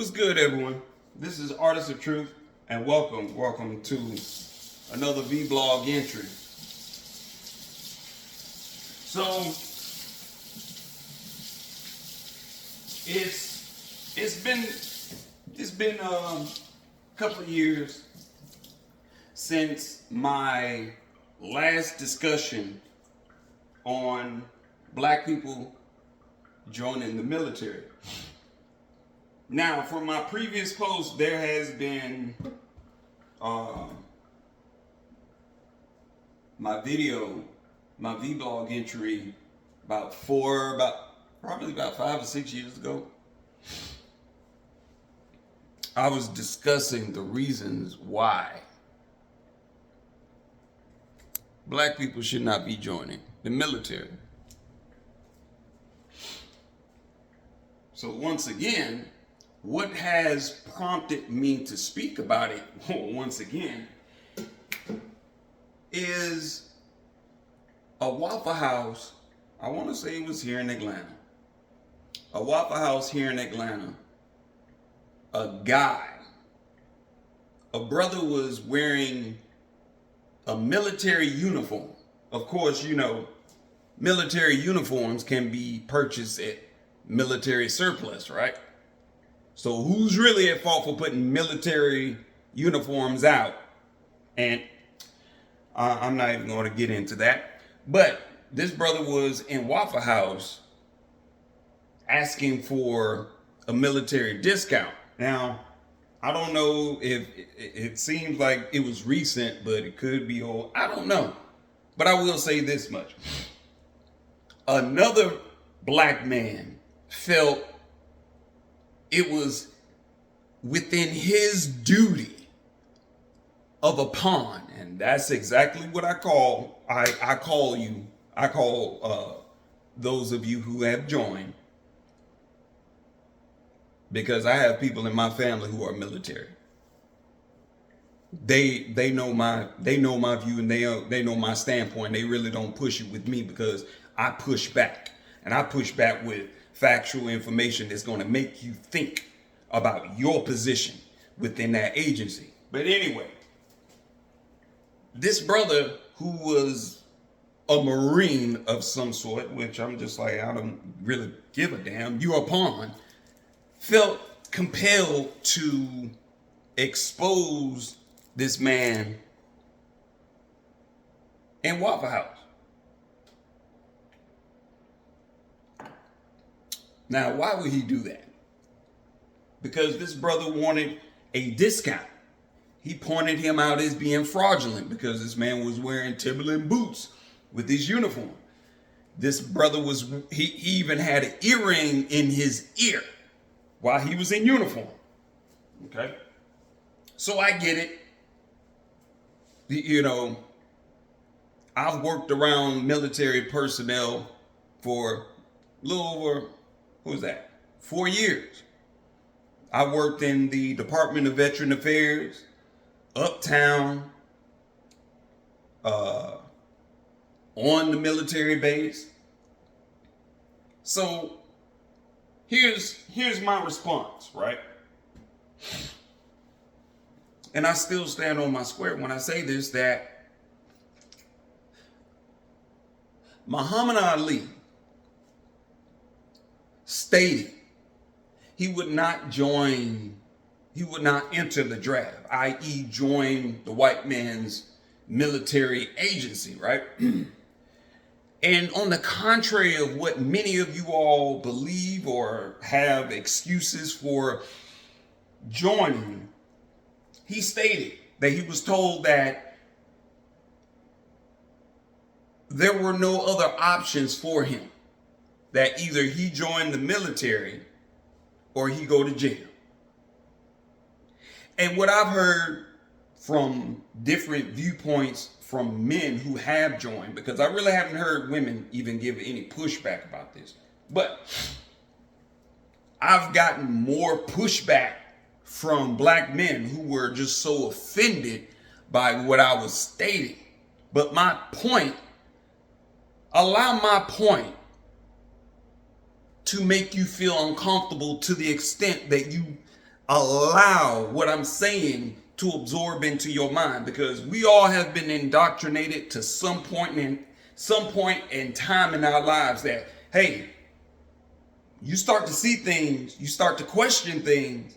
What's good, everyone? This is Artist of Truth, and welcome to another vlog entry. So it's been a couple of years since my last discussion on black people joining the military. Now, from my previous post, there has been my vlog entry probably about 5 or 6 years ago. I was discussing the reasons why black people should not be joining the military. So once again, what has prompted me to speak about it once again is a Waffle House. I want to say it was here in Atlanta. A Waffle House here in Atlanta. A brother was wearing a military uniform. Of course, you know, military uniforms can be purchased at military surplus, right? So who's really at fault for putting military uniforms out? And I'm not even going to get into that. But this brother was in Waffle House asking for a military discount. Now, I don't know if it seems like it was recent, but it could be old. I don't know. But I will say this much. Another black man felt it was within his duty of a pawn, and that's exactly what I call those of you who have joined, because I have people in my family who are military. They know my view, and they know my standpoint. They really don't push it with me because I push back, and I push back with factual information that's going to make you think about your position within that agency. But anyway, this brother, who was a Marine of some sort, which I'm just like, I don't really give a damn, you're a pawn, felt compelled to expose this man in Waffle House. Now, why would he do that? Because this brother wanted a discount. He pointed him out as being fraudulent because this man was wearing Timberland boots with his uniform. This brother he even had an earring in his ear while he was in uniform. Okay? So I get it. You know, I've worked around military personnel for a little over, 4 years. I worked in the Department of Veteran Affairs, uptown, on the military base. So here's my response, right? And I still stand on my square when I say this, that Muhammad Ali stated he would not enter the draft, i.e. join the white man's military agency, right? And on the contrary of what many of you all believe or have excuses for joining, he stated that he was told that there were no other options for him, that either he joined the military or he go to jail. And what I've heard from different viewpoints from men who have joined, because I really haven't heard women even give any pushback about this, but I've gotten more pushback from black men who were just so offended by what I was stating. But allow my point to make you feel uncomfortable to the extent that you allow what I'm saying to absorb into your mind, because we all have been indoctrinated to some point in time in our lives that, hey, you start to see things, you start to question things,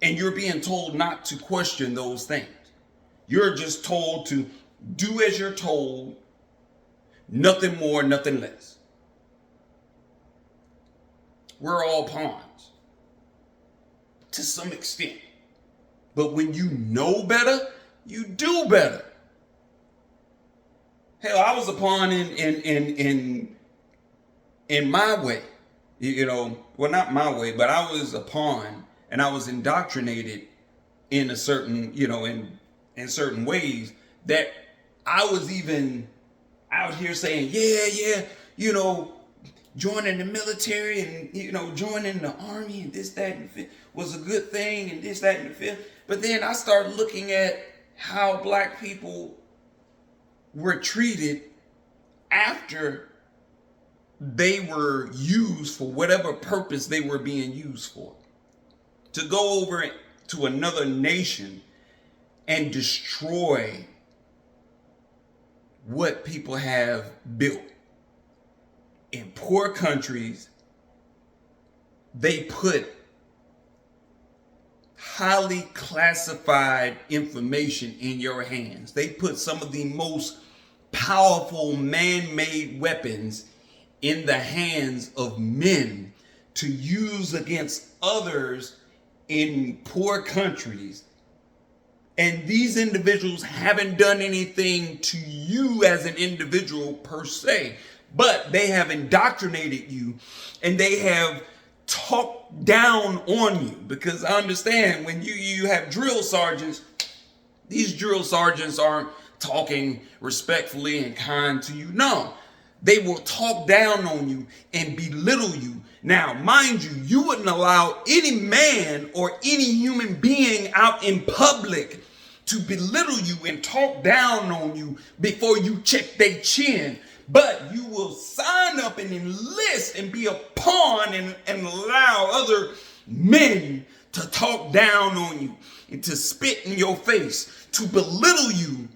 and you're being told not to question those things. You're just told to do as you're told, nothing more, nothing less. We're all pawns to some extent. But when you know better, you do better. Hell, I was a pawn in my way. Well, not my way, but I was a pawn, and I was indoctrinated in a certain, in certain ways that I was even out here saying, yeah, joining the military and, joining the army and this, that, and the fifth was a good thing and this, that, and the fifth. But then I started looking at how black people were treated after they were used for whatever purpose they were being used for. To go over to another nation and destroy what people have built. In poor countries, they put highly classified information in your hands. They put some of the most powerful man-made weapons in the hands of men to use against others in poor countries. And these individuals haven't done anything to you as an individual per se, but they have indoctrinated you and they have talked down on you. Because I understand when you have drill sergeants, these drill sergeants aren't talking respectfully and kind to you. No, they will talk down on you and belittle you. Now, mind you, you wouldn't allow any man or any human being out in public to belittle you and talk down on you before you check their chin. But you will sign up and enlist and be a pawn and allow other men to talk down on you and to spit in your face, to belittle you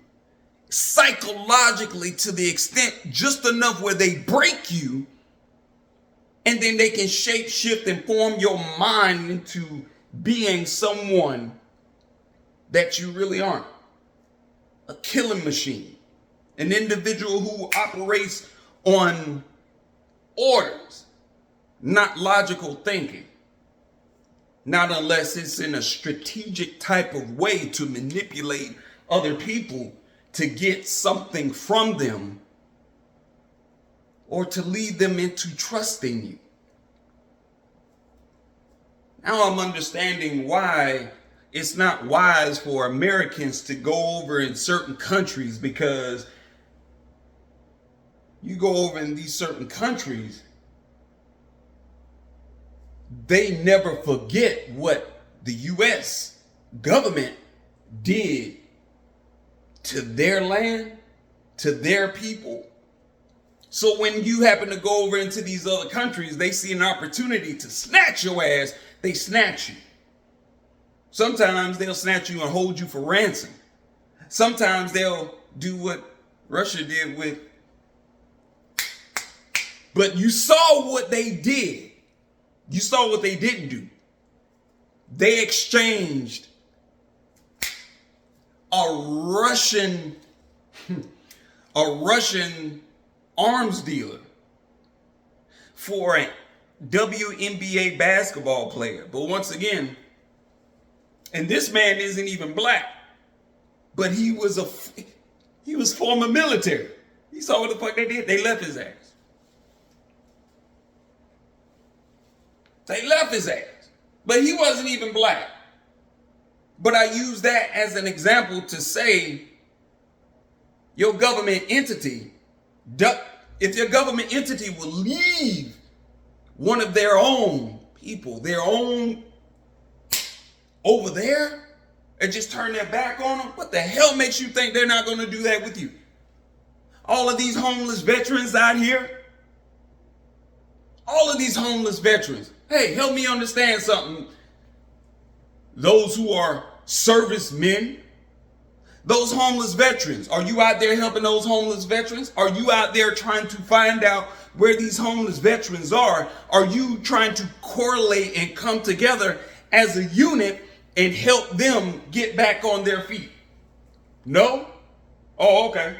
psychologically to the extent just enough where they break you, and then they can shape shift and form your mind into being someone that you really aren't. A killing machine. An individual who operates on orders, not logical thinking. Not unless it's in a strategic type of way to manipulate other people to get something from them or to lead them into trusting you. Now I'm understanding why it's not wise for Americans to go over in certain countries, because you go over in these certain countries, they never forget what the U.S. government did to their land, to their people. So when you happen to go over into these other countries, they see an opportunity to snatch your ass, they snatch you. Sometimes they'll snatch you and hold you for ransom. Sometimes they'll do what Russia did with. But you saw what they did. You saw what they didn't do. They exchanged a Russian arms dealer for a WNBA basketball player. But once again, and this man isn't even black, but he was former military. You saw what the fuck they did? They left his ass. They left his ass. But he wasn't even black. But I use that as an example to say your government entity, if your government entity will leave one of their own people, their own over there, and just turn their back on them, what the hell makes you think they're not going to do that with you? All of these homeless veterans out here, all of these homeless veterans, hey, help me understand something. those who are servicemen, those homeless veterans. Are you out there helping those homeless veterans? Are you out there trying to find out where these homeless veterans are? Are you trying to correlate and come together as a unit and help them get back on their feet? No? Oh, okay.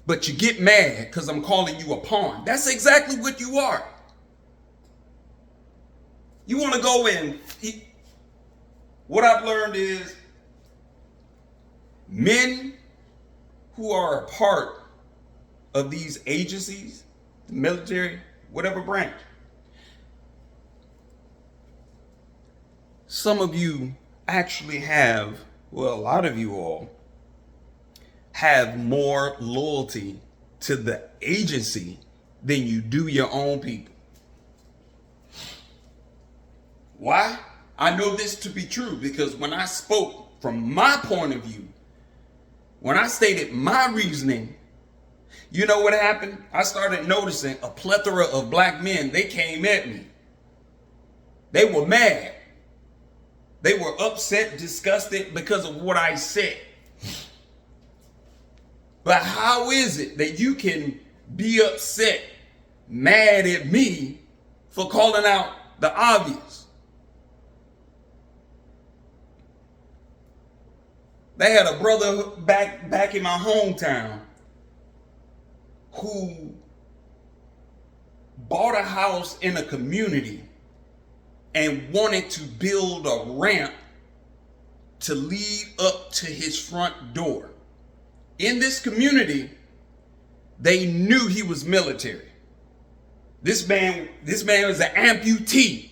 But you get mad because I'm calling you a pawn. That's exactly what you are. You want to go in. What I've learned is men who are a part of these agencies, the military, whatever branch, some of you actually have, well, a lot of you all have more loyalty to the agency than you do your own people. Why? I know this to be true because when I spoke from my point of view, when I stated my reasoning, you know what happened? I started noticing a plethora of black men. They came at me. They were mad. They were upset, disgusted because of what I said. But how is it that you can be upset, mad at me for calling out the obvious? They had a brother back in my hometown who bought a house in a community and wanted to build a ramp to lead up to his front door. In this community, they knew he was military. This man was an amputee.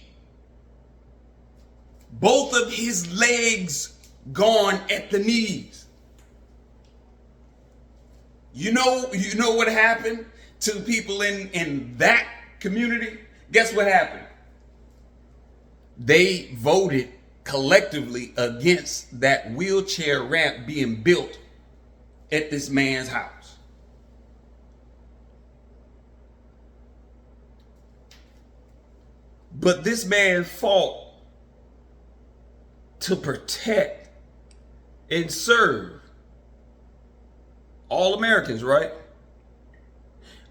Both of his legs gone at the knees. You know what happened to people in that community? Guess what happened? They voted collectively against that wheelchair ramp being built at this man's house. But this man fought to protect and serve all Americans, right?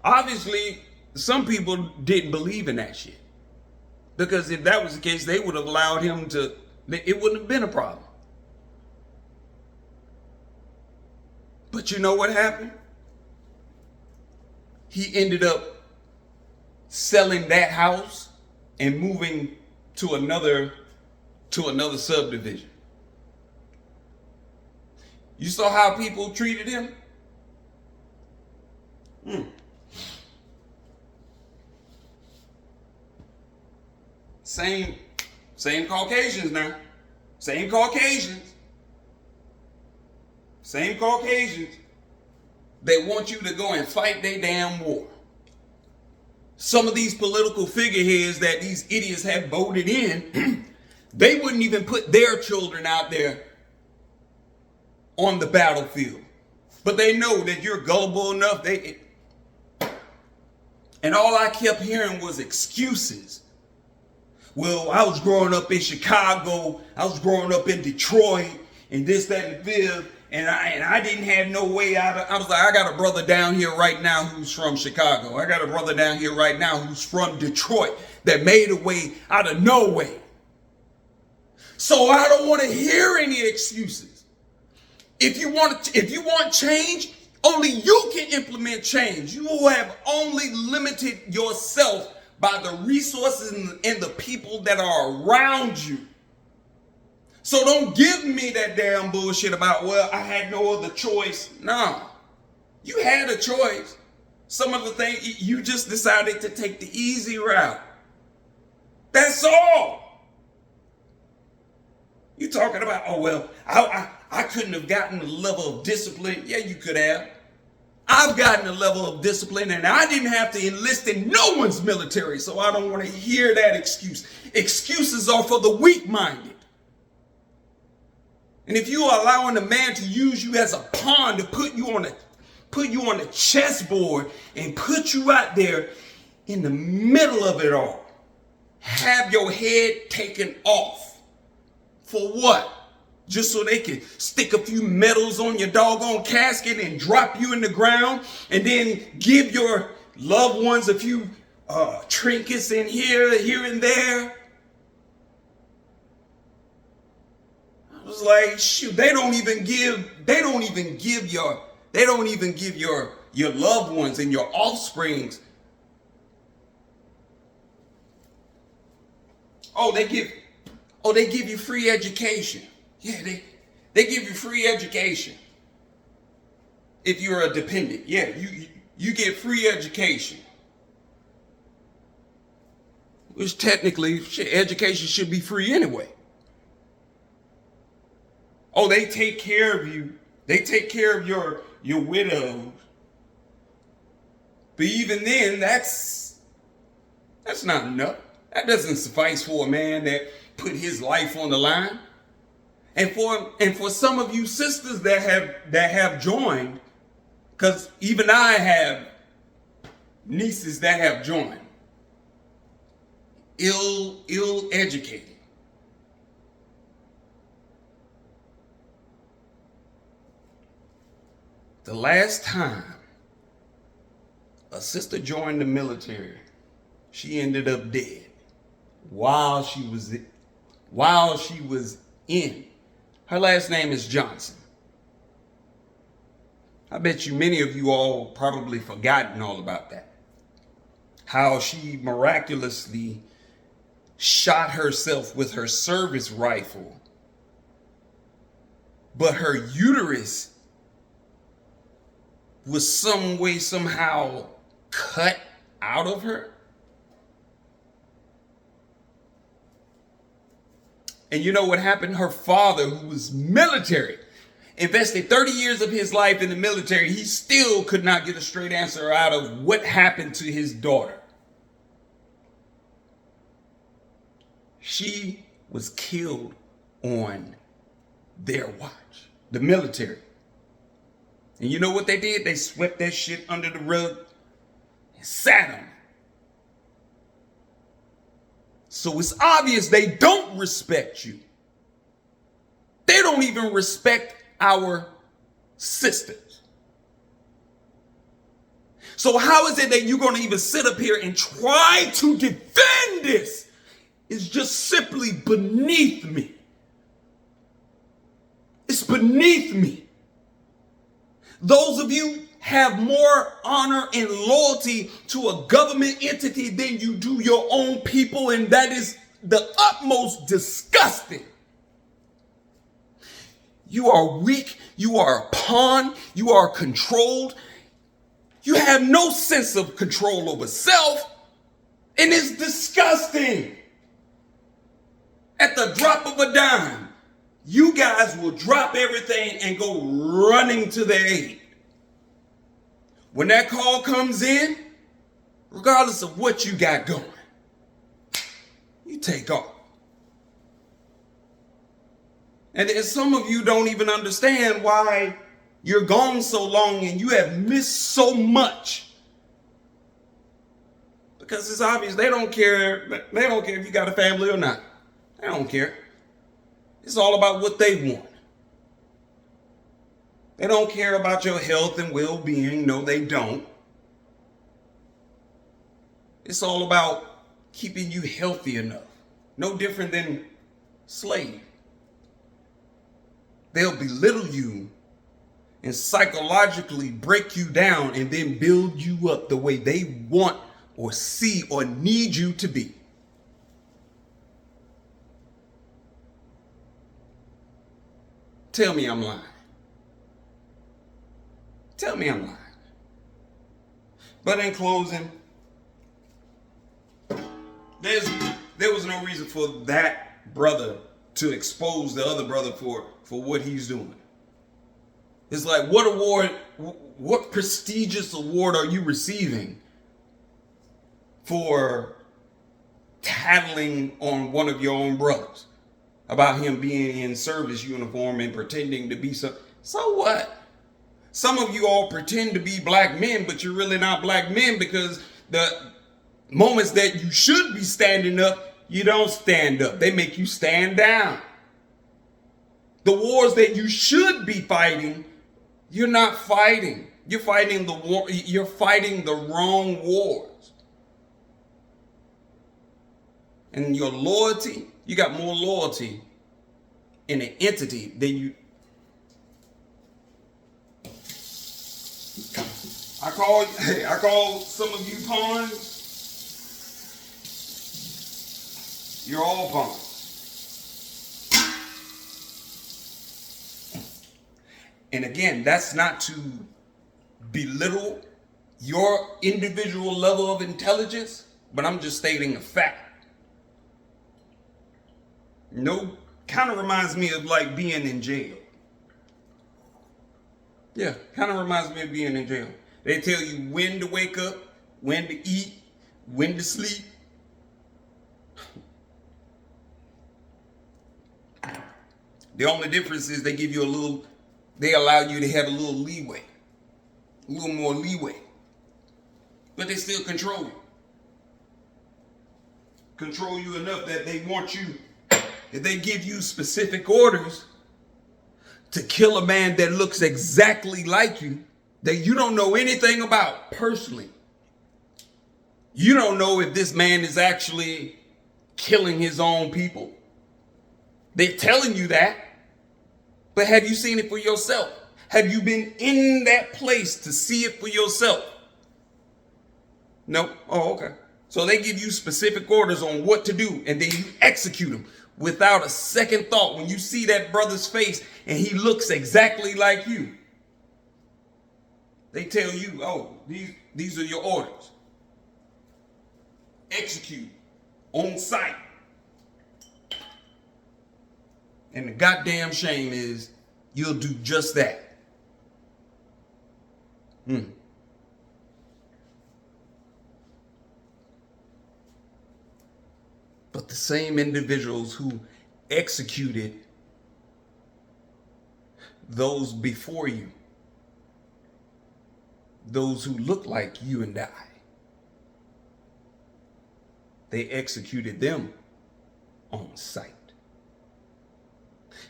Obviously, some people didn't believe in that shit. Because if that was the case, they would have allowed him to, it wouldn't have been a problem. But you know what happened? He ended up selling that house and moving to another subdivision. You saw how people treated him? Same Caucasians now. Same Caucasians. They want you to go and fight their damn war. Some of these political figureheads that these idiots have voted in, they wouldn't even put their children out there on the battlefield. But they know that you're gullible enough. And all I kept hearing was excuses. Well, I was growing up in Chicago. I was growing up in Detroit and this, that, and the fifth. And I didn't have no way out. I was like, I got a brother down here right now who's from Chicago. I got a brother down here right now who's from Detroit that made a way out of no way. So I don't want to hear any excuses. If you want change, only you can implement change. You have only limited yourself by the resources and the people that are around you. So don't give me that damn bullshit about, well, I had no other choice. No, you had a choice. Some of the things, you just decided to take the easy route. That's all. You talking about, oh, well, I couldn't have gotten the level of discipline. Yeah, you could have. I've gotten a level of discipline and I didn't have to enlist in no one's military, so I don't want to hear that excuse. Excuses are for the weak-minded. And if you are allowing a man to use you as a pawn to put you on a chessboard and put you out there in the middle of it all, have your head taken off. For what? Just so they can stick a few medals on your doggone casket and drop you in the ground, and then give your loved ones a few trinkets in here and there. I was like, shoot, they don't even give your loved ones and your offsprings. They give you free education. Yeah, they give you free education. If you're a dependent, yeah, you get free education. Which technically, education should be free anyway. They take care of you. They take care of your widows. But even then, that's not enough. That doesn't suffice for a man that put his life on the line. And for some of you sisters that have joined, because even I have nieces that have joined, ill educated. The last time a sister joined the military, she ended up dead while she was in. Her last name is Johnson. I bet you many of you all probably forgotten all about that. How she miraculously shot herself with her service rifle, but her uterus was some way, somehow cut out of her. And you know what happened? Her father, who was military, invested 30 years of his life in the military. He still could not get a straight answer out of what happened to his daughter. She was killed on their watch, the military. And you know what they did? They swept that shit under the rug and sat on it. So it's obvious they don't respect you. They don't even respect our sisters. So how is it that you're going to even sit up here and try to defend this? It's just simply beneath me. It's beneath me. Those of you have more honor and loyalty to a government entity than you do your own people, and that is the utmost disgusting. You are weak, you are a pawn, you are controlled. You have no sense of control over self, and it's disgusting. At the drop of a dime, you guys will drop everything and go running to their aid. When that call comes in, regardless of what you got going, you take off. And some of you don't even understand why you're gone so long and you have missed so much. Because it's obvious they don't care. They don't care if you got a family or not. They don't care. It's all about what they want. They don't care about your health and well-being. No, they don't. It's all about keeping you healthy enough. No different than slave. They'll belittle you and psychologically break you down and then build you up the way they want or see or need you to be. Tell me I'm lying. Tell me I'm lying. But in closing, there was no reason for that brother to expose the other brother for what he's doing. It's like, what prestigious award are you receiving for tattling on one of your own brothers about him being in service uniform and pretending to be so what? Some of you all pretend to be black men, but you're really not black men, because Moments that you should be standing up, you don't stand up. They make you stand down. The wars that you should be fighting, you're not fighting. You're fighting the war. You're fighting the wrong wars. And your loyalty, you got more loyalty in an entity than you. I call some of you pawns. You're all pawns. And again, that's not to belittle your individual level of intelligence, but I'm just stating a fact. No, kind of reminds me of like being in jail. Yeah, kind of reminds me of being in jail. They tell you when to wake up, when to eat, when to sleep. The only difference is they give you they allow you to have a little leeway, a little more leeway. But they still control you. Control you enough that they want you, if they give you specific orders to kill a man that looks exactly like you, that you don't know anything about personally. You don't know if this man is actually killing his own people. They're telling you that. But have you seen it for yourself? Have you been in that place to see it for yourself? No? Oh, okay. So they give you specific orders on what to do, and then you execute them without a second thought. When you see that brother's face and he looks exactly like you, they tell you, oh, these are your orders. Execute on sight. And the goddamn shame is you'll do just that. But the same individuals who executed those before you, those who look like you and I, they executed them on sight.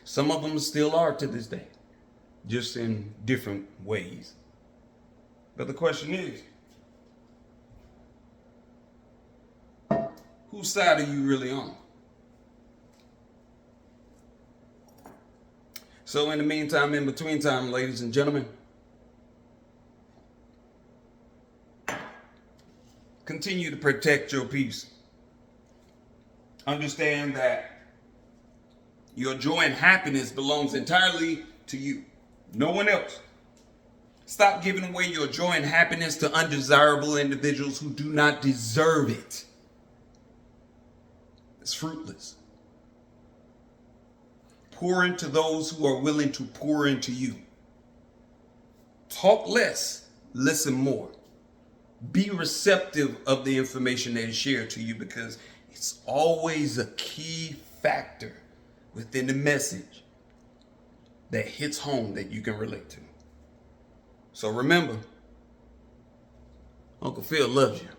Some of them still are to this day, just in different ways. But the question is, whose side are you really on? So in the meantime, in between time, ladies and gentlemen, continue to protect your peace. Understand that your joy and happiness belongs entirely to you, no one else. Stop giving away your joy and happiness to undesirable individuals who do not deserve it. It's fruitless. Pour into those who are willing to pour into you. Talk less, listen more. Be receptive of the information that is shared to you, because it's always a key factor within the message that hits home that you can relate to. So remember, Uncle Phil loves you.